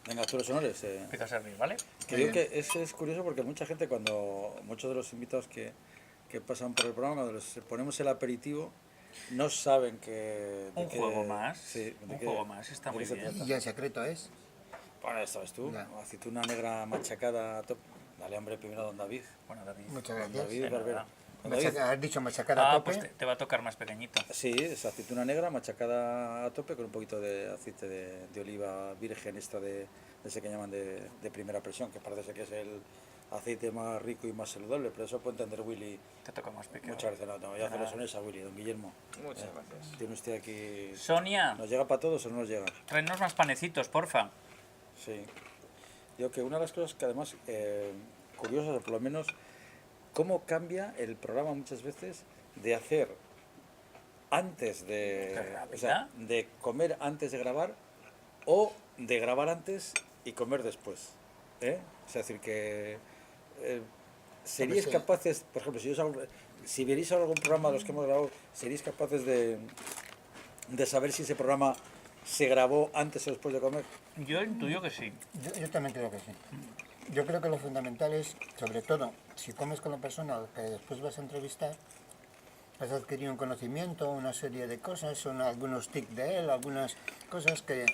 Venga, tú los honores. Empiezo a servir, ¿vale? Que digo que es curioso porque mucha gente, muchos de los invitados que pasan por el programa, cuando les ponemos el aperitivo, no saben que... Un juego más. Sí, Un juego más, está muy bien. trata. Y el secreto es... Bueno, esto ves tú, Ya. aceituna negra machacada a tope. Dale, hombre, primero a don David. Bueno, David. Muchas Don gracias. David De Barbero. nada. Don David, Has dicho machacada a tope. Pues te va a tocar más pequeñito. sí, es aceituna negra machacada a tope con un poquito de aceite de oliva virgen, de ese que llaman de primera presión, que parece que es el aceite más rico y más saludable, pero eso puede entender Willy. Te toca más pequeño. Muchas gracias, no, voy a hacer los honores a Willy, don Guillermo. Muchas gracias. Tiene usted aquí... Sonia, ¿Nos llega para todos o no nos llega? tráenos más panecitos, porfa. Sí. Digo que una de las cosas que además, curiosas, o por lo menos, cómo cambia el programa muchas veces de hacer antes Qué de... rápida. O sea, de comer antes de grabar o de grabar antes y comer después. ¿Eh? O sea, es decir, que... ¿seríais sí. capaces, por ejemplo, si vierais algún programa de los que hemos grabado, seríais capaces de saber si ese programa se grabó antes o después de comer? Yo intuyo que sí. Yo también creo que sí. Yo creo que lo fundamental es, sobre todo, si comes con la persona a la que después vas a entrevistar, has adquirido un conocimiento, una serie de cosas, son algunos tics de él, algunas cosas que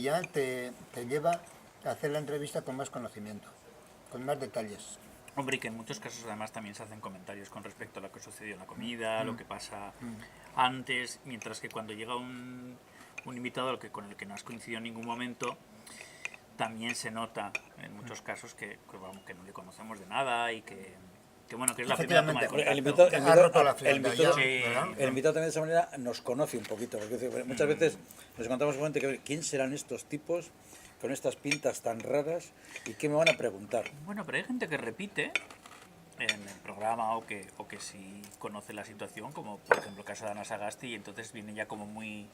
ya te lleva a hacer la entrevista con más conocimiento, con más detalles. Hombre, y que en muchos casos además también se hacen comentarios con respecto a lo que sucedió en la comida, lo que pasa antes, mientras que cuando llega un invitado con el que no has coincidido en ningún momento, también se nota en muchos casos que no le conocemos de nada y que bueno, que es la primera toma de Efectivamente. contacto. Ha roto la frialdad ya, Sí. ¿verdad? El invitado también de esa manera nos conoce un poquito, porque muchas veces nos encontramos con gente que ¿quién serán estos tipos con estas pintas tan raras y qué me van a preguntar? Bueno, pero hay gente que repite en el programa o que sí conoce la situación, como por ejemplo el caso de Ana Sagasti, y entonces viene ya como muy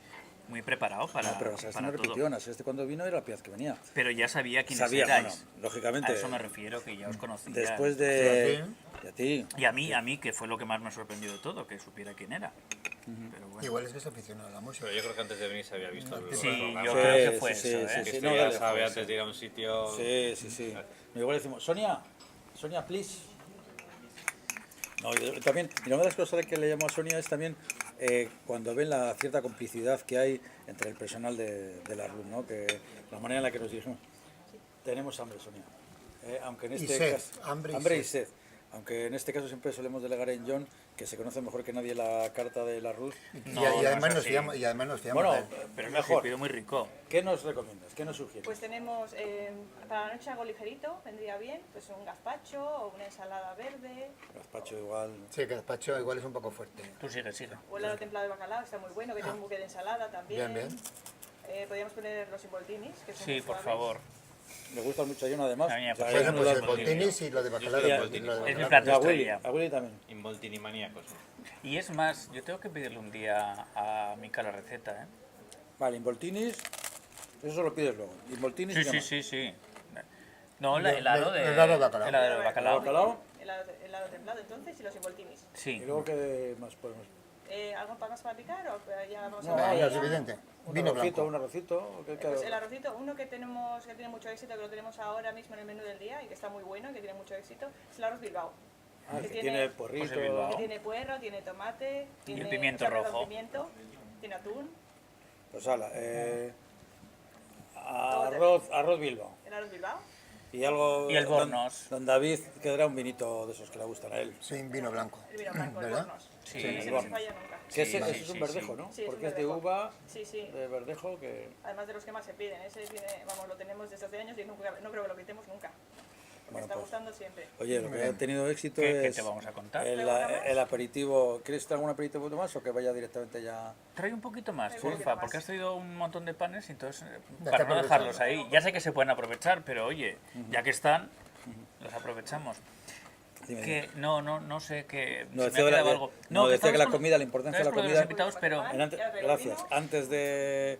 preparado para, No, pero Sagasti para no todo. repitió, Ana, cuando vino era la primera vez que venía. Pero ya sabía quiénes Sabía, erais. bueno, lógicamente. A eso me refiero, que ya os conocía. Después de... Sí. Y a ti. Y a mí, que fue lo que más me sorprendió de todo, que supiera quién era. Pero bueno. Igual es que es aficionado a la música. Pero yo creo que antes de venir se había visto el Sí, programa. yo Sí, creo que fue sí, eso, sí, ¿eh? sí, Que no, esto ya dale, sabe pues, antes de ir a un sitio... Sí. Igual decimos, Sonia, please. No, yo también, y una de las cosas que le llamo a Sonia es también cuando ven la cierta complicidad que hay entre el personal de la RUM, ¿no? Que la manera en la que nos dirigimos. Tenemos hambre, Sonia. Aunque en Y este sed, caso, hambre y sed. Aunque en este caso siempre solemos delegar en John, que se conoce mejor que nadie la carta de la RUS. No, y además no es nos así. fiamos, y además nos fiamos Bueno, de él. Pero es mejor. pido muy rico. ¿Qué nos recomiendas? ¿Qué nos sugieres? Pues tenemos, para la noche algo ligerito, vendría bien, pues un gazpacho o una ensalada verde, Gazpacho igual. Sí, que el gazpacho igual es un poco fuerte. Tú sigue. o el helado templado de bacalao, está muy bueno, que tiene un buque de ensalada también. Bien. Podríamos poner los involtinis, que son Sí, muy por suaves. favor. Me gusta mucho a John además. A mí me O sea, parece es Bueno, uno pues de el los- voltinis y lo de bacalao. Sí, lo de voltinis. bacalao. Es mi plato Y estrella. a Willy también. Involtini maníacos. Y es más, yo tengo que pedirle un día a Mica la receta, ¿eh? Vale, involtinis, eso lo pides luego. Involtinis y qué más. Sí. No, el helado de helado de bacalao. helado de bacalao. Bacalao. Helado templado entonces y los involtinis. Y Sí. luego qué más podemos. ¿Algo más para picar o ya vamos No, a Ah, ver? ya es evidente. Vino blanco. Un arrocito. Pues el arrocito, uno que tenemos, que tiene mucho éxito, que lo tenemos ahora mismo en el menú del día y que está muy bueno y que tiene mucho éxito, es el arroz Bilbao. Que tiene porrito. Pues el Bilbao. Que tiene puerro, tiene tomate, tiene pimiento o sea, rojo. pimiento, tiene atún, Pues ala, arroz Bilbao. el arroz Bilbao. Y algo. Y el Bornos. Don David quedará un vinito de esos que le gustan a él. Sí, vino blanco. El vino blanco, el ¿Verdad? Bornos. Sí, Ese el no se Bornos. falla nunca. Que Sí, ese es un sí, verdejo, sí. ¿no? Sí, es Porque un es de verdejo. uva, Sí, sí. de verdejo, que. Además de los que más se piden, ese tiene, vamos, lo tenemos desde hace años y no creo que lo quitemos nunca. Me Bueno, está pues, gustando siempre. Oye, lo que ha tenido éxito ¿Qué es. te vamos a contar? El aperitivo. ¿Quieres traer algún aperitivo más o que vaya directamente ya? Trae un poquito más, Traigo un porfa, poquito porque más. has traído un montón de panes y entonces, Ya para está no dejarlos aprovechando. ahí. Ya sé que se pueden aprovechar, pero oye, ya que están, los aprovechamos. Dime, Que no sé que No, se decía me ha que quedado la- algo. no, decía estabas que la con- comida, la importancia de la estabas con lo comida- los invitados, pero Gracias. Antes de.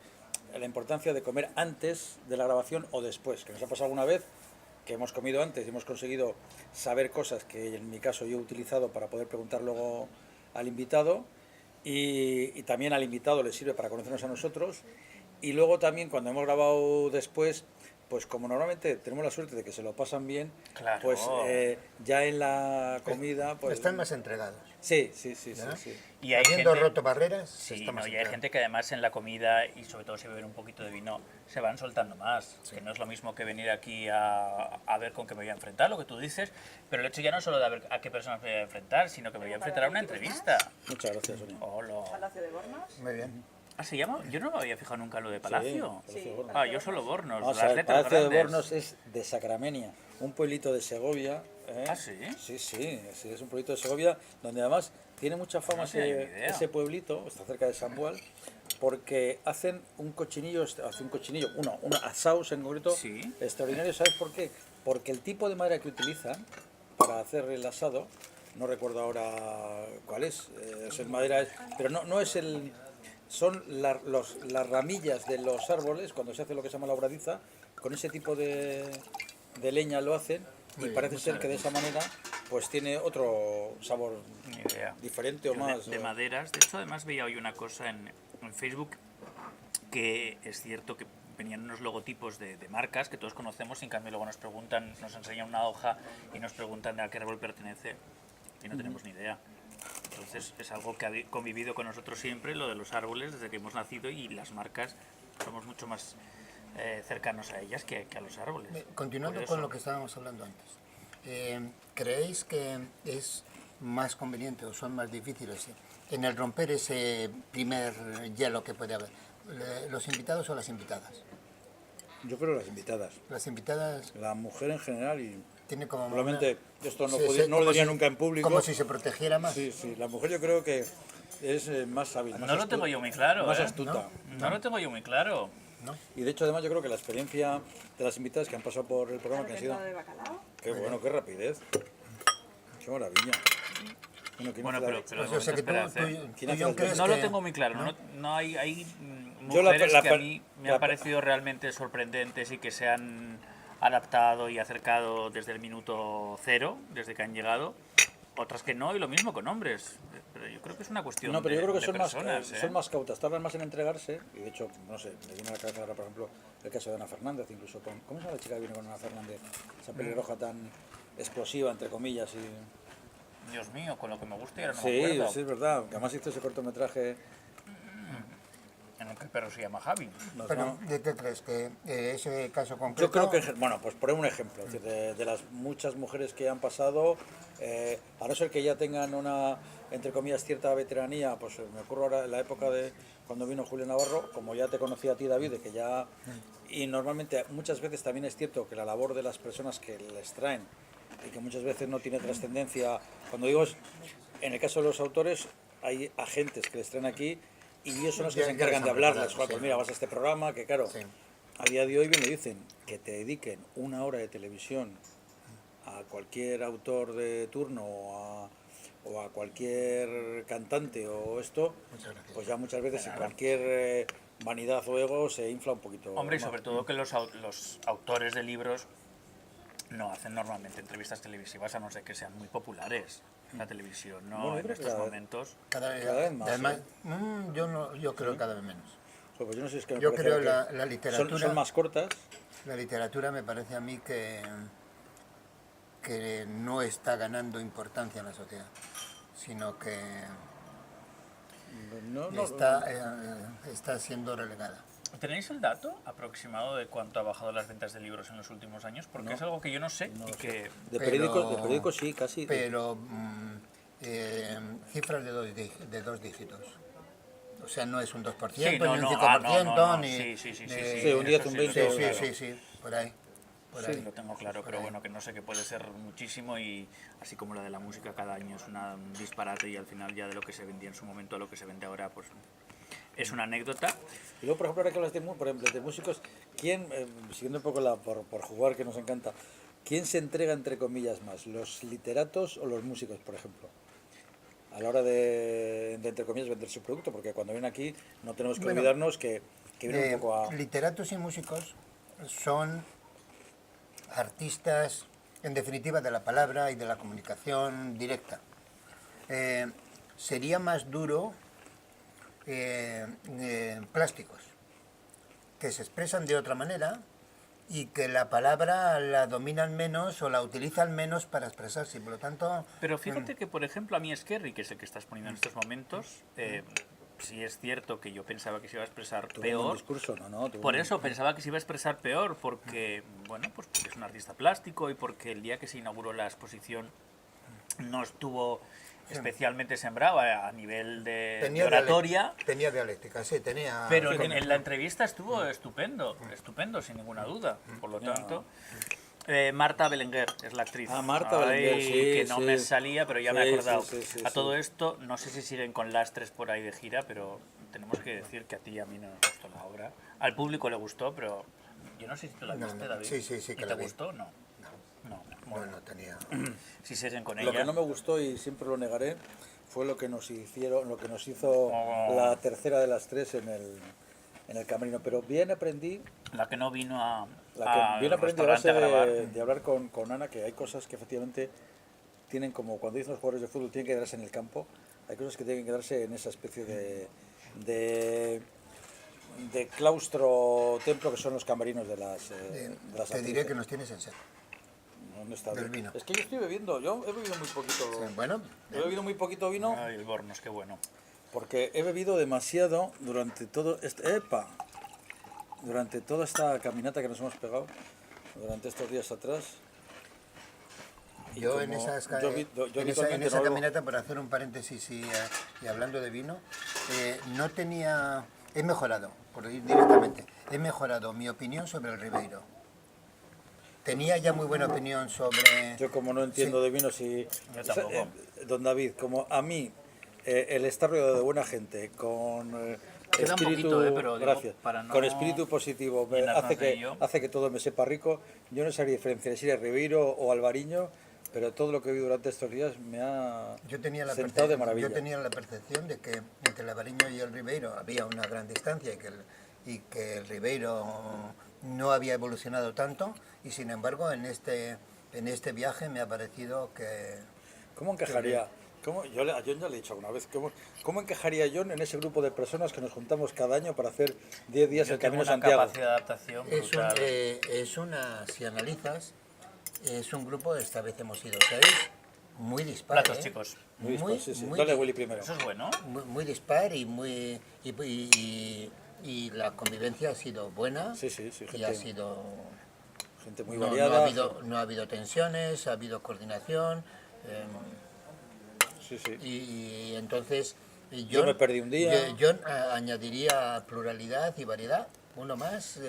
La importancia de comer antes de la grabación o después, que nos ha pasado alguna vez que hemos comido antes y hemos conseguido saber cosas que en mi caso yo he utilizado para poder preguntar luego al invitado y también al invitado le sirve para conocernos a nosotros y luego también cuando hemos grabado después pues como normalmente tenemos la suerte de que se lo pasan bien, Claro. pues ya en la comida, pues... Están más entregados. Sí, sí, sí, sí, ¿no? sí. Y hay Habiendo gente- roto barreras, se Sí, está más no, y hay entregado. gente que además en la comida, y sobre todo si beben un poquito de vino, se van soltando más. Que no es lo mismo que venir aquí a ver con qué me voy a enfrentar, lo que tú dices, pero el hecho ya no es solo de ver a qué personas me voy a enfrentar, sino que me voy a enfrentar a una entrevista. Muchas gracias, Sonia. Hola. Palacio de Bornos. Muy bien. ¿Ah, se llama? Yo no me había fijado nunca en lo de Palacio. Sí, Palacio de Sí. Bornos. Ah, yo solo Bornos, Vamos a las ver, letras Palacio de grandes. Bornos es de Sacramenia, un pueblito de Segovia. ¿eh? ¿Ah, sí? Sí, sí, sí, es un pueblito de Segovia donde además tiene mucha fama No tenía ni idea. ese pueblito, está cerca de San Bual, porque hacen un cochinillo, un asaus en concreto, Sí. extraordinario. ¿Sabes por qué? Porque el tipo de madera que utilizan para hacer el asado, no recuerdo ahora cuál es madera, pero no es el... Son las ramillas de los árboles, cuando se hace lo que se llama la obradiza, con ese tipo de leña lo hacen y parece ser que de esa manera pues tiene otro sabor Ni idea. diferente o Yo más. de maderas. De hecho, además veía hoy una cosa en Facebook que es cierto que venían unos logotipos de marcas que todos conocemos y en cambio luego nos preguntan, nos enseñan una hoja y nos preguntan a qué árbol pertenece y no tenemos ni idea. Entonces es algo que ha convivido con nosotros siempre, lo de los árboles, desde que hemos nacido, y las marcas somos mucho más cercanos a ellas que a los árboles. Continuando Por con eso. lo que estábamos hablando antes, ¿creéis que es más conveniente o son más difíciles en el romper ese primer hielo que puede haber? ¿Los invitados o las invitadas? Yo creo las invitadas, Las invitadas la mujer en general y tienen como... probablemente esto no, Sí, sí, no lo como diría si- nunca en público. Como si se protegiera más. Sí, sí, la mujer yo creo que es más hábil. No lo tengo yo muy claro, Más ¿eh? astuta. No lo tengo yo muy claro. ¿No? Y de hecho además yo creo que la experiencia de las invitadas que han pasado por el programa que han sido... de bacalao. Qué bueno, qué rapidez. Qué maravilla. Bueno, ¿quién Bueno, hace la- pero de Pues, o sea que tú, momento espera, ¿eh? tú, ¿Quién tú, hace John, las crees No que... lo tengo muy claro. No hay Yo la- mujeres la- que a mí me la- han parecido realmente sorprendentes y que se han adaptado y acercado desde el minuto cero, desde que han llegado. Otras que no, y lo mismo con hombres. Pero yo creo que es una cuestión No, pero yo de, creo que de son personas, ¿eh? son más cautas, tardan más en entregarse. Y de hecho, no sé, me viene a la cabeza ahora, por ejemplo, el caso de Ana Fernández, incluso con... ¿Cómo se llama la chica que viene con Ana Fernández? Esa pelirroja tan explosiva, entre comillas. Y... Dios mío, con lo que me gusta y ahora no me Sí, acuerdo. sí, es verdad. Que además hizo ese cortometraje. En el que el perro se llama Javi. No, Pero, no. ¿de qué crees? ¿Que ese caso concreto...? Yo creo que, bueno, pues por un ejemplo, es decir, de las muchas mujeres que han pasado, a no ser que ya tengan una, entre comillas, cierta veteranía, pues me ocurre ahora en la época de cuando vino Julio Navarro, como ya te conocí a ti, David, de que ya... Y normalmente, muchas veces también es cierto que la labor de las personas que les traen y que muchas veces no tiene trascendencia, cuando digo, en el caso de los autores, hay agentes que les traen aquí y ellos son los que Ya- se ya encargan les de han hablarles. preparado, Joder, pues sí. mira, vas a este programa, que claro, Sí. a día de hoy bien le dicen que te dediquen una hora de televisión a cualquier autor de turno o a cualquier cantante o esto, Muchas gracias. pues ya muchas veces cualquier vanidad o ego se infla un poquito. Hombre, y más. sobre todo que los autores de libros no hacen normalmente entrevistas televisivas a no ser que sean muy populares en la televisión, ¿no? Bueno, yo En creo que estos cada vez- momentos. Cada vez, Cada vez más, además, ¿eh? yo creo cada vez menos. Joder, pues yo no sé, es que me Yo parece creo que la literatura... son más cortas. La literatura me parece a mí que no está ganando importancia en la sociedad, sino que No, está siendo relegada. ¿Tenéis el dato aproximado de cuánto ha bajado las ventas de libros en los últimos años? Porque No. es algo que yo no sé no y sé. que... De Pero- periódicos sí, casi. Pero cifras de dos dígitos. O sea, no es un 2%, Sí, no, ni un no, 5%, ni... Sí, sí, sí, sí, ni- sí. Sí, un 10, Eso un sí, 20, Sí, lo sí, tengo sí, claro. sí, por ahí. Por Sí, ahí. lo tengo claro, pero bueno, que no sé, que puede ser muchísimo y así como la de la música cada año es un disparate y al final ya de lo que se vendía en su momento a lo que se vende ahora, pues es una anécdota. Y luego, por ejemplo, ahora que hablas de, por ejemplo, de músicos, ¿quién, siguiendo un poco por jugar que nos encanta, quién se entrega entre comillas más, los literatos o los músicos, por ejemplo? A la hora de entre comillas, vender su producto, porque cuando vienen aquí no tenemos que Bueno, olvidarnos que vienen un poco a... Literatos y músicos son artistas, en definitiva, de la palabra y de la comunicación directa. Sería más duro plásticos, que se expresan de otra manera y que la palabra la dominan menos o la utilizan menos para expresarse. Por lo tanto, Pero fíjate que, por ejemplo, a mí Esquerri, que es el que estás poniendo en estos momentos, sí es cierto que yo pensaba que se iba a expresar Tuvo un buen peor. discurso, no, tuvo Por un- eso pensaba que se iba a expresar peor, porque, bueno, pues porque es un artista plástico y porque el día que se inauguró la exposición no estuvo especialmente sembrado a nivel de oratoria. Tenía dialéctica, sí, tenía... Pero sí, en la entrevista estuvo estupendo, sin ninguna duda. Por lo tanto, Marta Belenguer es la actriz. Ah, Marta Belenguer, sí, que no sí. me salía, pero ya me he Sí, acordado. sí, sí, A sí. todo esto, no sé si siguen con lastres por ahí de gira, pero tenemos que decir que a ti y a mí no nos gustó la obra. Al público le gustó, pero yo no sé si tú la No, viste, no, David. sí, sí, sí ¿Y que te la vi. gustó? No. No. Bueno, No tenía... si siguen con Lo ella. que no me gustó, y siempre lo negaré, fue lo que nos hizo Oh. la tercera de las tres en el camerino. Pero bien aprendí, La que no vino bien al aprendí a base restaurante a grabar. de hablar con Ana, que hay cosas que efectivamente tienen, como cuando dicen los jugadores de fútbol, tienen que quedarse en el campo. Hay cosas que tienen que quedarse en esa especie de claustro templo que son los camerinos de las Te diré actrices. que nos tienes en seco. No está del bien. vino. Es que yo estoy bebiendo, yo he bebido muy poquito. Bueno, He bebido muy poquito vino Ay, el Bornos, qué bueno. porque he bebido demasiado durante todo durante toda esta caminata que nos hemos pegado durante estos días atrás. Y yo en, como esas, yo vi- yo en esa, habitualmente en esa no bebo- caminata, por hacer un paréntesis y hablando de vino, no tenía... He mejorado, por ir directamente, he mejorado mi opinión sobre el Ribeiro. Tenía ya muy buena opinión sobre... Yo como no entiendo Sí. de vino, si... Yo tampoco. Don David, como a mí el estar rodeado de buena gente, con Queda un espíritu... poquito, pero digo, gracias. para no Con espíritu positivo, llenarnos hace de ello. hace que todo me sepa rico. Yo no sabría diferenciar si era Ribeiro o Albariño, pero todo lo que he vivido durante estos días me ha Yo tenía, sentado de maravilla. yo tenía la percepción de que entre el Albariño y el Ribeiro había una gran distancia y que el Ribeiro no había evolucionado tanto, y sin embargo en este viaje me ha parecido que... ¿Cómo encajaría? Yo a John ya le he dicho alguna vez, ¿cómo encajaría John en ese grupo de personas que nos juntamos cada año para hacer 10 días Yo el tengo Camino una Santiago? capacidad de adaptación brutal. Si analizas, es un grupo, esta vez hemos ido 6, muy dispar. Platos, chicos. Muy dispar, sí, sí. muy Dale, di- Willy, primero. Eso es bueno. muy dispar y la convivencia ha sido buena. Sí, sí, sí, Y ha gente- sido... Gente muy no, variada. no ha habido tensiones, ha habido coordinación. Sí, sí. Y entonces... Yo me perdí un día. Yo añadiría pluralidad y variedad, uno más,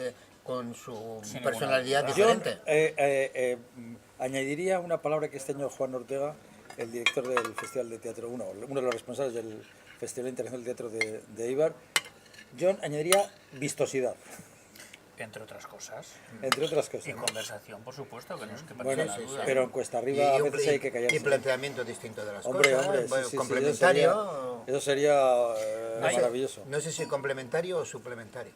con su Sin personalidad ninguna Yo diferente. añadiría una palabra que este año Juan Ortega, el director del Festival de Teatro, uno de los responsables del Festival Internacional de Teatro de Eibar, yo añadiría vistosidad, Entre otras cosas. entre otras cosas. Y ¿no? conversación, por supuesto, que no es que Bueno, parezca una duda. pero en Cuesta Arriba a veces hay que y callarse. planteamiento distinto de las Hombre, cosas, hombre, sí, bueno, sí, sí, complementario. eso sería No sé- maravilloso. No sé si complementario o suplementario.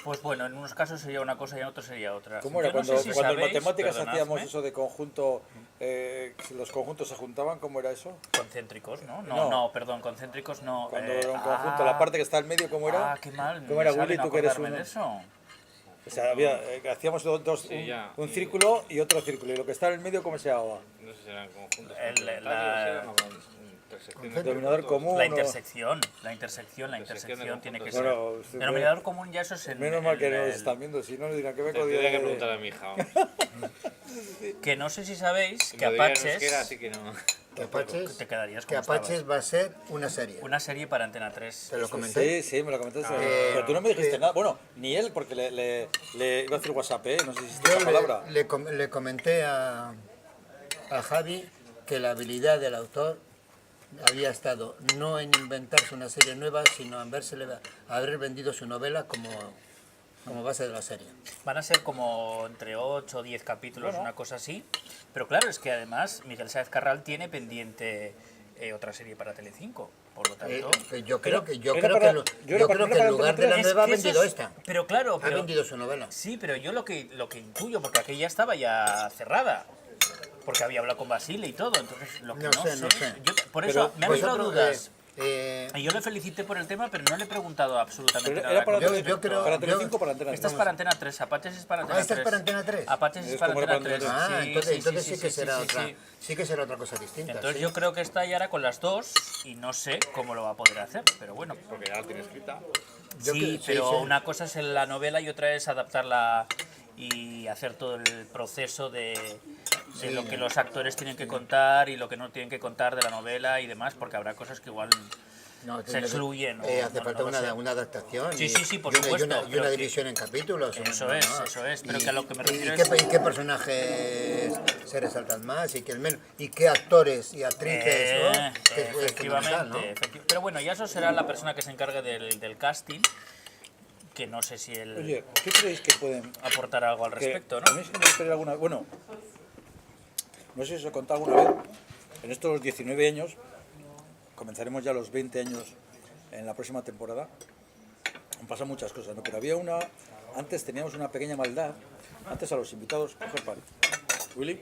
Pues bueno, en unos casos sería una cosa y en otros sería otra. ¿Cómo era? Yo no Cuando, sé si cuando en sabéis, matemáticas perdonadme, hacíamos eso de conjunto, si los conjuntos se juntaban, ¿cómo era eso? Concéntricos, ¿no? No. No, perdón, concéntricos no. Cuando era un conjunto, la parte que está al medio, ¿cómo era? Ah, qué mal. ¿Cómo me era, sale Willy? no Tú que eres acordarme uno. de eso. O sea, hacíamos Sí, ya. un círculo y otro círculo. Y lo que está en el medio, ¿cómo se llamaba? No sé si eran conjuntos. El- complementarios, la- eran o intersecciones de Denominador puntos. común. La no. intersección tiene que ser. Bueno, usted- Denominador común ya eso es en Menos mal que el- nos están viendo, si no nos dirán que me Tendría que preguntar a mi hija. Que no sé si sabéis Si que me lo diera en Apaches euskera, así que no. Que Apaches, te quedarías que como Apaches estabas. va a ser una serie. Una serie para Antena 3. Te lo comenté. Sí, sí, me lo comentaste. Ah. Pero tú no me dijiste Eh, nada. Bueno, ni él, porque le iba a hacer WhatsApp, ¿eh? No sé si hiciste Yo esa palabra. le comenté a Javi que la habilidad del autor había estado no en inventarse una serie nueva, sino en haber vendido su novela como base de la serie. Van a ser como entre 8 o 10 capítulos, una cosa así. Pero claro, es que además Miguel Sáez Carral tiene pendiente otra serie para Telecinco. Por lo tanto... Yo creo que era para en lugar de la Es nueva ha que eso vendido es- esta. Pero claro, Ha vendido su novela. Sí, pero yo lo que intuyo, porque aquella estaba ya cerrada, porque había hablado con Basile y todo, entonces lo que No no, sé, sé, no sé. por eso me han entrado Vosotros, dudas. Y yo le felicité por el tema, pero no le he preguntado absolutamente Pero nada. era para, Yo creo- para yo- Telecinco o para Antena Esta es 3. para Antena 3, Apaches es para Antena 3. ¿Esta es para Antena 3? Apaches es Es para como era Antena para 3. Antena 3. Ah, entonces sí que sí, será sí, otra. sí. Sí que será otra cosa distinta. Entonces sí. yo creo que esta ya hará con las dos y no sé cómo lo va a poder hacer, pero bueno. Porque ya la tiene escrita. Yo Sí, que- sí, pero sí. una cosa es la novela y otra es adaptarla y hacer todo el proceso de lo que los actores tienen que contar y lo que no tienen que contar de la novela y demás, porque habrá cosas que igual No, se tiene que- excluyen. ¿no? hace No, falta no lo sé. una adaptación. Sí, y- sí, sí, por y una- supuesto, Y una, pero que- división en capítulos. Eso no, es, no. eso es, pero que a lo que me refiero ¿Y qué personajes se resaltan más? ¿Y qué, menos? ¿Y qué actores y actrices? ¿no? Que es efectivamente, fundamental, ¿no? pero bueno, ya eso será la persona que se encargue del casting, que no sé si él Oye, ¿qué creéis que pueden aportará algo al que respecto, a ¿no? mí sí que me gustaría alguna... Bueno, no sé si os he contado alguna vez, en estos 19 años, comenzaremos ya los 20 años en la próxima temporada, han pasado muchas cosas, ¿no? Pero había una... Antes teníamos una pequeña maldad, antes a los invitados... Coger pan. Willy,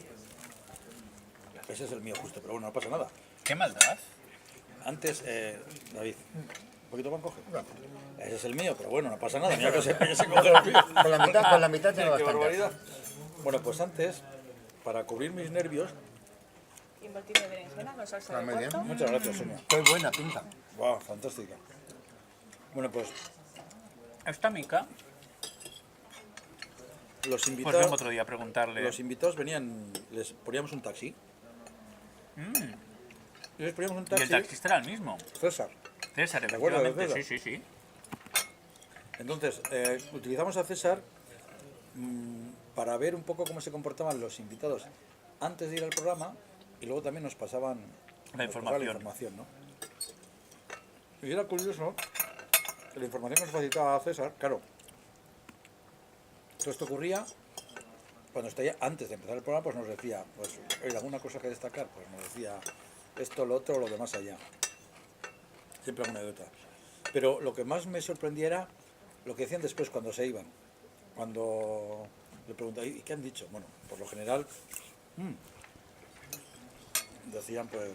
ese es el mío justo, pero bueno, no pasa nada. ¿Qué maldad? Antes, David, ¿un poquito pan coge? Ese es el mío, pero bueno, no pasa nada, mira que se coge el mío. Con la mitad tiene Qué bastante. barbaridad. Bueno, pues antes, para cubrir mis nervios, Y un voltito de berenjena con salsa de muy bien. puerto. muchas gracias, Sonia. Qué buena pinta. Wow, fantástica. Bueno, pues Esta mica, los pues vengo invitados, otro día a preguntarle. los invitados venían, les poníamos un taxi. Y les poníamos un Y el taxi. taxista era el mismo. César. César, ¿Te acuerdas de efectivamente. César? Sí, sí, sí. Entonces, utilizamos a César para ver un poco cómo se comportaban los invitados antes de ir al programa y luego también nos pasaban La nos pasaba información. ¿no? Y era curioso que la información que nos facilitaba César, claro, todo esto ocurría cuando estaba antes de empezar el programa, pues nos decía, pues, oye, alguna cosa que destacar, pues nos decía esto, lo otro, lo de más allá. Siempre alguna anécdota. Pero lo que más me sorprendía era lo que decían después cuando se iban. Cuando le preguntaba, ¿y qué han dicho? Bueno, por lo general, decían pues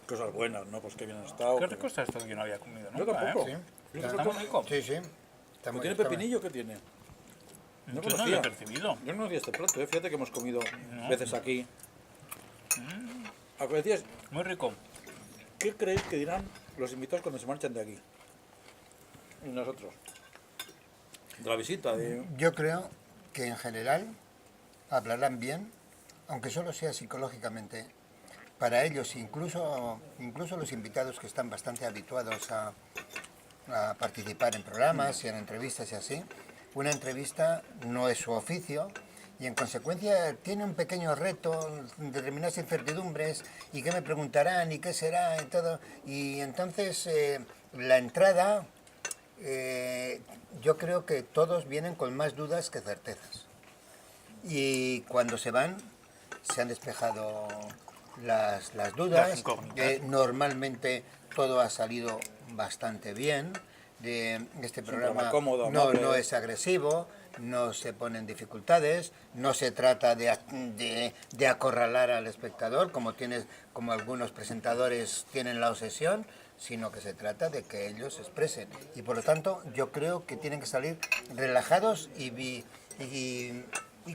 cosas buenas, ¿no? Pues que bien han estado. Qué que- rico está esto que yo no había comido Yo nunca, tampoco. ¿eh? Sí. Está muy rico. Sí, sí. Está ¿Que muy- ¿Tiene está pepinillo? ¿Qué tiene? No Yo no lo he conocía. percibido. Yo no conocía este plato, ¿eh? Fíjate que hemos comido veces aquí. A que decías, Muy rico. ¿qué creéis que dirán los invitados cuando se marchan de aquí? Y nosotros. De la visita, de... Yo creo que en general hablarán bien, aunque solo sea psicológicamente. Para ellos, incluso los invitados que están bastante habituados a participar en programas y en entrevistas y así, una entrevista no es su oficio y en consecuencia tiene un pequeño reto, determinadas incertidumbres y qué me preguntarán y qué será y todo. Y entonces la entrada, yo creo que todos vienen con más dudas que certezas. Y cuando se van, se han despejado las dudas. Las incógnitas. Normalmente todo ha salido bastante bien. Este programa cómodo, no amable. es agresivo, no se ponen dificultades, no se trata de acorralar al espectador como algunos presentadores tienen la obsesión, sino que se trata de que ellos se expresen. Y por lo tanto yo creo que tienen que salir relajados y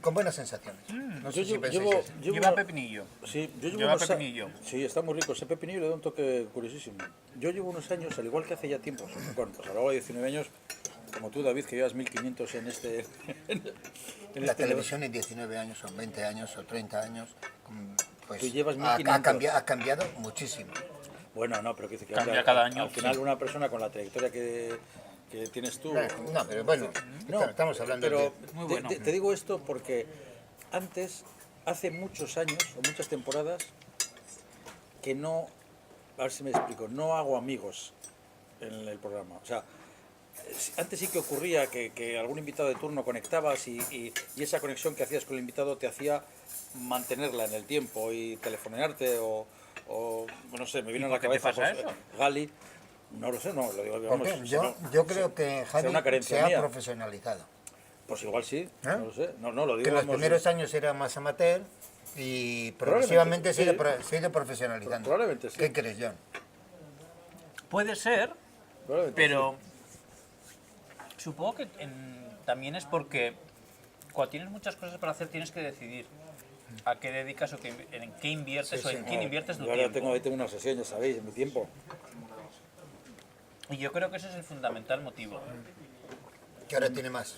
con buenas sensaciones. No sé si pensáis eso. Lleva pepinillo. Sí, yo llevo Lleva unos pepinillo. Sí, está muy rico. Ese pepinillo le da un toque curiosísimo. Yo llevo unos años, al igual que hace ya tiempo, bueno, pues a lo largo de 19 años, como tú, David, que llevas 1500 en este... en La este televisión en 19 años o 20 años o 30 años, pues Tú llevas ha 1500. cambiado muchísimo. Bueno, no, pero que dice que Cambia hombre, cada año, Al final sí. una persona con la trayectoria que tienes tú... No, pero bueno, estamos hablando pero Muy bueno. te digo esto porque antes, hace muchos años o muchas temporadas, que no, a ver si me explico, no hago amigos en el programa. O sea, antes sí que ocurría que algún invitado de turno conectabas y esa conexión que hacías con el invitado te hacía mantenerla en el tiempo y telefonearte o no sé, me viene a la por qué te cabeza pasa pues, eso? Gali, no lo sé, no, lo digo, vamos, Porque será- yo creo que será una Javi carencia se ha mía. profesionalizado. Pues igual sí, ¿Eh? no lo sé, no lo Que digo, en los vamos, primeros años era más amateur Y Probablemente, progresivamente se ha ido, sí. se ha ido profesionalizando. Probablemente sí. ¿Qué crees, John? Puede ser, Probablemente pero supongo que también es porque cuando tienes muchas cosas para hacer tienes que decidir a qué dedicas o en qué inviertes Sí, o sí. en quién inviertes tu Yo ahora tiempo. tengo una sesión, ya sabéis, en mi tiempo. Y yo creo que ese es el fundamental motivo. Que ahora tiene más.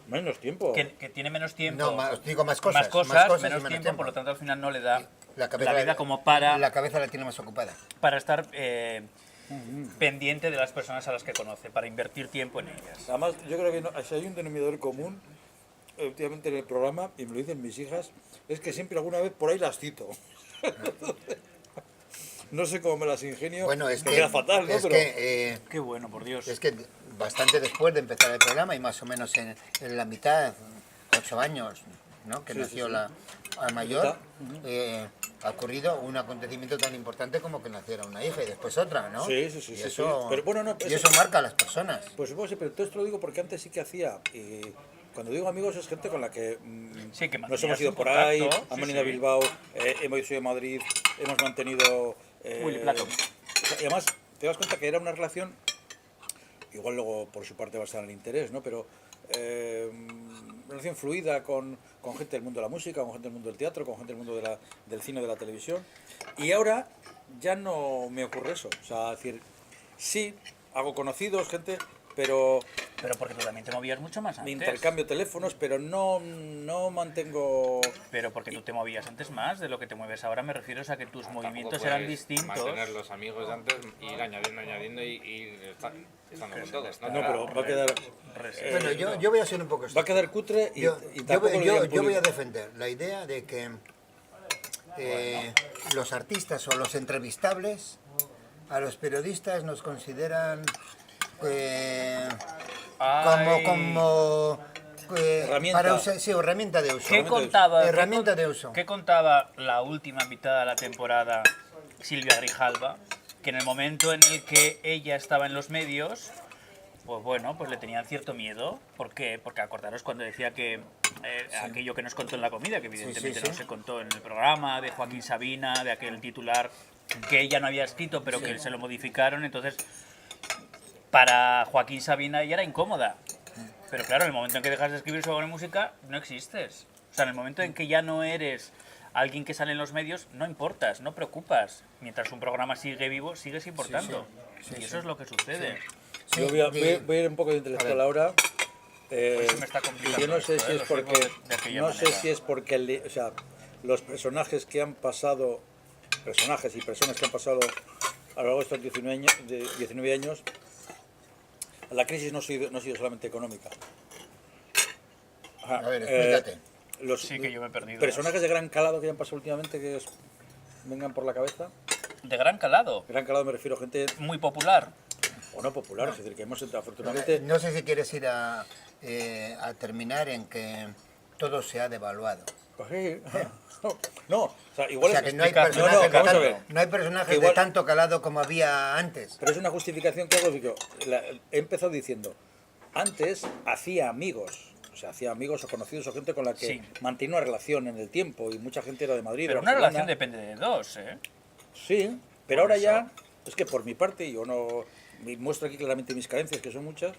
Menos tiempo. Que tiene menos tiempo, No, más, digo más cosas. más cosas, y menos tiempo, por lo tanto al final no le da La cabeza la vida como para La cabeza la tiene más ocupada. estar pendiente de las personas a las que conoce, para invertir tiempo en ellas. Además, yo creo que si hay un denominador común, últimamente en el programa, y me lo dicen mis hijas, es que siempre alguna vez por ahí las cito. No sé cómo me las ingenio, Bueno, es me que, queda fatal, ¿no? es, Pero que Qué bueno, por Dios. es que bastante después de empezar el programa y más o menos en la mitad, 8 años, ¿no? Que Sí, nació sí, sí. la mayor, ha ocurrido un acontecimiento tan importante como que naciera una hija y después otra, ¿no? Sí, sí, sí, Y sí, eso, sí. Pero bueno, no, y eso marca a las personas. pues supongo que sí, pero todo esto lo digo porque antes sí que hacía. Cuando digo amigos es gente con la que Sí, que nos mantenías hemos ido un por ahí, contacto, han sí, venido a sí. Bilbao, hemos ido a Madrid, hemos mantenido... Willy Plato. Y además te das cuenta que era una relación, igual luego por su parte va a estar el interés, ¿no? Pero relación fluida con gente del mundo de la música, con gente del mundo del teatro, con gente del mundo del cine, de la televisión. Y ahora ya no me ocurre eso. O sea, decir, sí, hago conocidos, gente, pero Pero porque tú también te movías mucho más me antes. intercambio teléfonos, pero no mantengo... Pero porque tú te movías antes más de lo que te mueves ahora, me refiero a que tus movimientos Tampoco eran puedes distintos. Mantener los amigos de antes, ir añadiendo y estando con todos. No, pero va a quedar... Bueno, yo voy a ser un poco Va a quedar cutre y, Yo, y yo tampoco voy- lo yo- digo en yo voy a público. defender la idea de que los artistas o los entrevistables a los periodistas nos consideran Ay, como Herramienta. para usar, sí, herramienta de uso. ¿Qué contaba, Herramienta de uso. ¿Qué contaba la última mitad de la temporada Silvia Grijalva? Que en el momento en el que ella estaba en los medios, pues bueno, pues le tenían cierto miedo. ¿Por qué? Porque acordaros cuando decía que aquello que nos contó en la comida, que evidentemente sí. no se contó en el programa, de Joaquín Sabina, de aquel titular que ella no había escrito, pero que se lo modificaron, entonces para Joaquín Sabina ella era incómoda. Pero claro, en el momento en que dejas de escribir sobre música, no existes. O sea, en el momento en que ya no eres alguien que sale en los medios, no importas, no preocupas. Mientras un programa sigue vivo, sigues importando. Sí, Y eso es lo que sucede. Sí, Yo voy a ir un poco de intelectual ahora. se me está complicando Y yo no sé esto, si es lo sigo porque de aquella no sé manera. si es porque o sea, los personajes que han pasado, personajes y personas que han pasado a lo largo de estos 19 años, la crisis no ha sido solamente económica. Ajá, A ver, explícate. Los Sí, que yo me he perdido. personajes de gran calado que hayan pasado últimamente que os vengan por la cabeza. De gran calado, Gran calado me refiero a gente muy popular. o no popular, es decir, que hemos afortunadamente No sé si quieres ir a terminar en que todo se ha devaluado. No, o sea, igual O sea, es que no hay explica- personajes, no, vamos a de, ver. no hay personajes Que igual- de tanto calado como había antes. pero es una justificación que hago. Digo, he empezado diciendo, antes hacía amigos, o sea, hacía amigos o conocidos o gente con la que Sí. mantenía una relación en el tiempo y mucha gente era de Madrid. Pero de una Barcelona. relación depende de dos, ¿eh? Sí, pero ahora ya, es que por mi parte, yo no me muestro aquí claramente mis carencias, que son muchas,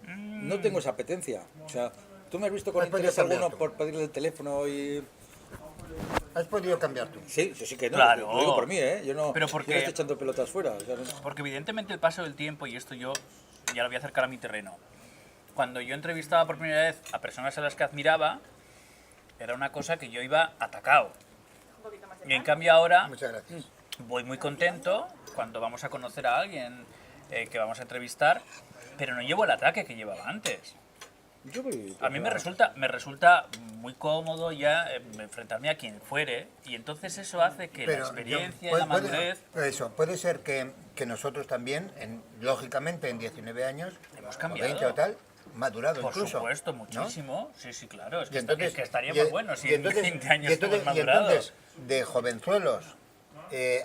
no tengo esa apetencia. O sea, tú me has visto con Has podido interés alguno cambiar tú. por pedirle el teléfono y... Has podido cambiar tú. Sí, sí, sí que no, Claro. lo digo por mí, ¿eh? Yo no, Pero yo porque- no estoy echando pelotas fuera. O sea, no- Porque evidentemente el paso del tiempo, y esto yo ya lo voy a acercar a mi terreno, cuando yo entrevistaba por primera vez a personas a las que admiraba, era una cosa que yo iba atacado. Un poquito más de Y en pan. cambio ahora Muchas gracias. voy muy contento cuando vamos a conocer a alguien que vamos a entrevistar, pero no llevo el ataque que llevaba antes. yo voy- A mí me resulta muy cómodo ya enfrentarme a quien fuere, y entonces eso hace que la Pero, experiencia John, y la madurez eso, puede ser que nosotros también, lógicamente en 19 años, hemos o cambiado. 20 o tal, madurado Por incluso. supuesto, ¿no? muchísimo. Sí, sí, claro. Es Y que, entonces, es que estaríamos buenos si y en 20 años y entonces, hemos y madurado. entonces, de jovenzuelos,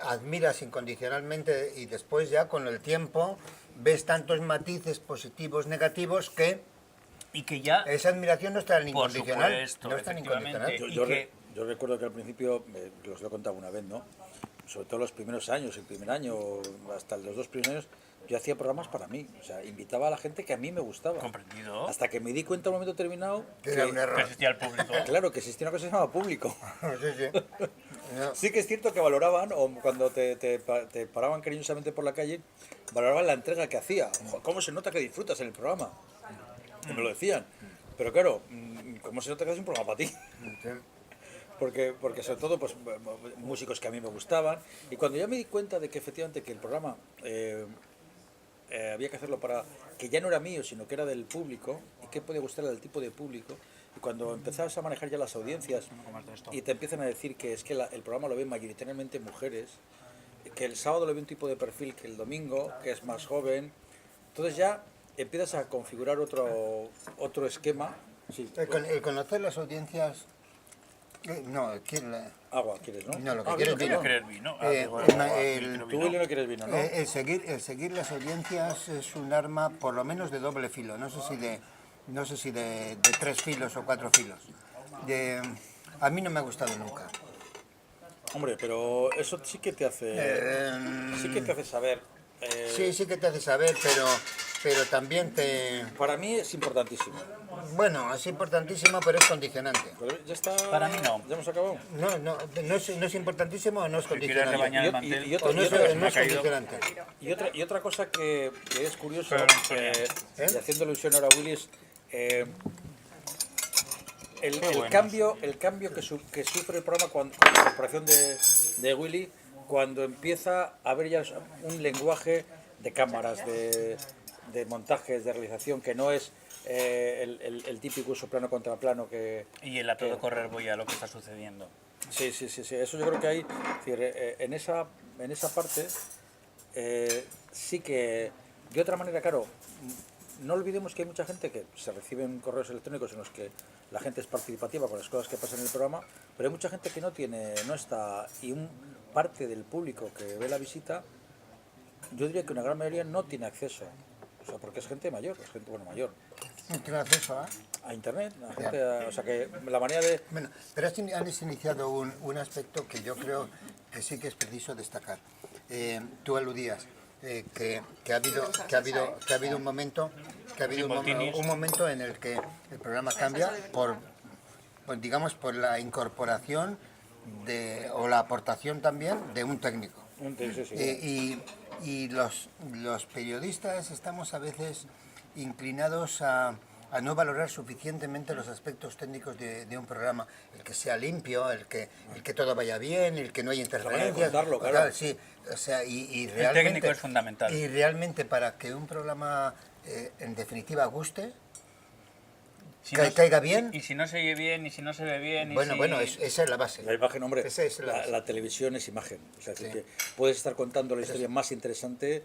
admiras incondicionalmente y después ya con el tiempo ves tantos matices positivos, negativos que y que ya, Esa admiración no está en por incondicional. supuesto, No está en efectivamente, incondicional. Yo recuerdo que al principio, os lo he contado una vez, ¿no? Sobre todo los primeros años, el primer año, hasta los 2 primeros años, yo hacía programas para mí. O sea, invitaba a la gente que a mí me gustaba. comprendido, Hasta que me di cuenta en un momento determinado Que era un que error. existía el público. claro, que existía una cosa que se llamaba público. Sí, sí. No. Sí que es cierto que valoraban, o cuando te paraban cariñosamente por la calle, valoraban la entrega que hacía. Ojo, ¿cómo se nota que disfrutas en el programa? Y me lo decían. Pero claro, ¿cómo se nota que es un programa para ti? Sí. Porque sobre todo pues músicos que a mí me gustaban. Y cuando ya me di cuenta de que efectivamente que el programa había que hacerlo para que ya no era mío, sino que era del público, y que podía gustar al tipo de público, y cuando empezabas a manejar ya las audiencias y te empiezan a decir que es que el programa lo ven mayoritariamente mujeres, que el sábado lo ve un tipo de perfil que el domingo, que es más joven, entonces ya empiezas a configurar otro esquema. Sí. El conocer las audiencias... No, Agua, ¿quieres, no? no, lo que Ah, quieres vino, vino. ¿Quieres querer vino? Tú, Willy, no quieres vino, ¿no? El seguir las audiencias es un arma por lo menos de doble filo, no sé si de 3 filos o 4 filos. A mí no me ha gustado nunca. Hombre, pero eso sí que te hace... sí que te hace saber... Sí que te hace saber, pero también te... Para mí es importantísimo. Bueno, es importantísimo, pero es condicionante. Pero ya está... Para mí no. ¿Ya hemos acabado? No es importantísimo o no es quieres condicionante. rebañar el Y- mantel, y otro- O no es, otra- no es me ha caído. condicionante. Y otra cosa que es curioso, Pero, y haciendo alusión ahora a Willy, es el buenas. cambio que sufre el programa con la incorporación de Willy, cuando empieza a haber ya un lenguaje de cámaras, de montajes, de realización, que no es el típico uso plano contra plano que... Y el a todo correr voy a lo que está sucediendo. Sí, eso yo creo que hay, es decir, en esa parte sí que, de otra manera, claro, no olvidemos que hay mucha gente que se reciben correos electrónicos en los que la gente es participativa con las cosas que pasan en el programa, pero hay mucha gente que no está, y parte del público que ve la visita, yo diría que una gran mayoría no tiene acceso, o sea, porque es gente mayor, es gente, bueno, mayor, No tiene acceso a internet, o sea, que la manera de... Bueno, pero han iniciado un aspecto que yo creo que sí que es preciso destacar. Tú aludías que ha habido un momento un momento en el que el programa cambia por la incorporación o la aportación también de un técnico. Sí, sí. Y los periodistas estamos a veces inclinados a no valorar suficientemente los aspectos técnicos de un programa, el que sea limpio, el que todo vaya bien, el que no haya interferencias. contarlo, claro. Tal, sí, o sea, y El realmente, técnico es fundamental. Y realmente para que un programa en definitiva guste, Si caiga bien. Y si no se oye bien, y si no se ve bien, Bueno, esa es la base. La imagen, hombre, Esa es la base. la televisión es imagen. O sea, Sí. que puedes estar contando la historia más interesante,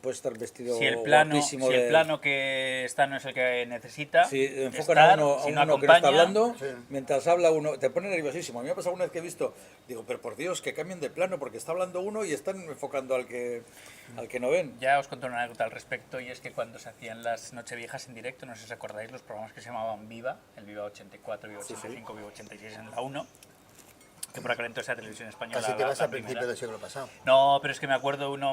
puedes estar vestido si el plano, guapísimo si el de- plano que está no es el que necesita, Si enfocan estar, a uno, si a no uno que no está acompaña, hablando, Sí. mientras habla uno, te pone nerviosísimo. A mí me ha pasado una vez que he visto, digo, pero por Dios, que cambien de plano, porque está hablando uno y están enfocando al que no ven. Ya os conté una anécdota al respecto, y es que cuando se hacían las Nocheviejas en directo, no sé si os acordáis, los programas que se llamaban Viva, el Viva 84, Viva 85, Viva 86 en la 1, que por aquel entonces era Televisión Española. Casi te la- vas la a primera. principios del siglo pasado. No, pero es que me acuerdo uno,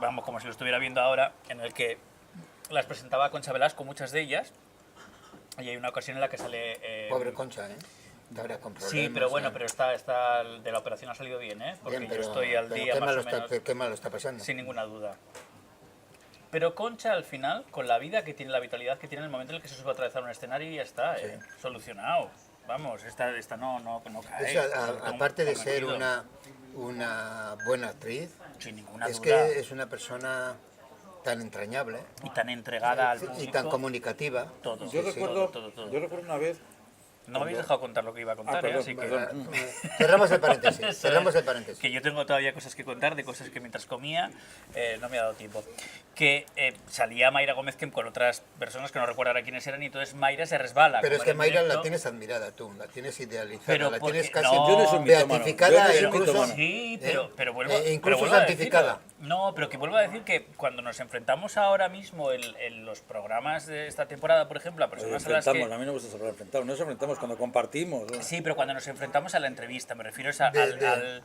vamos, como si lo estuviera viendo ahora, en el que las presentaba Concha Velasco, muchas de ellas, y hay una ocasión en la que sale... Pobre Concha, ¿eh? Te habría con problemas. Sí, pero bueno, ¿eh? pero de la operación ha salido bien, ¿eh? Porque Bien, yo estoy al día qué más malo o menos, qué malo está pasando. sin ninguna duda. Pero Concha, al final, con la vida que tiene, la vitalidad que tiene en el momento en el que se sube a atravesar un escenario, y ya está, solucionado. Vamos, esta no cae. Aparte de ser convencido. una buena actriz, Sin ninguna es duda. que es una persona tan entrañable Y tan entregada al y público. tan comunicativa. Todo. Yo recuerdo, todo. yo recuerdo una vez, No me habéis dejado contar lo que iba a contar, perdón, así que... perdón. Cerramos el paréntesis. Cerramos el paréntesis. Que yo tengo todavía cosas que contar, de cosas que mientras comía no me ha dado tiempo. Que salía Mayra Gómez que con otras personas que no recuerdo ahora quiénes eran, y entonces Mayra se resbala. Pero es como que en Mayra directo. la tienes admirada tú, la tienes idealizada, Pero la porque- tienes casi no, yo no soy mitómano, beatificada yo no e soy incluso, mitómano. Sí, pero vuelvo, incluso pero vuelvo a santificada. decirlo. No, pero que vuelvo a decir que cuando nos enfrentamos ahora mismo en los programas de esta temporada, por ejemplo, a personas a las Enfrentamos, que... a mí no me gusta esa palabra enfrentar, nos enfrentamos cuando compartimos. ¿no? Sí, pero cuando nos enfrentamos a la entrevista, me refiero a De-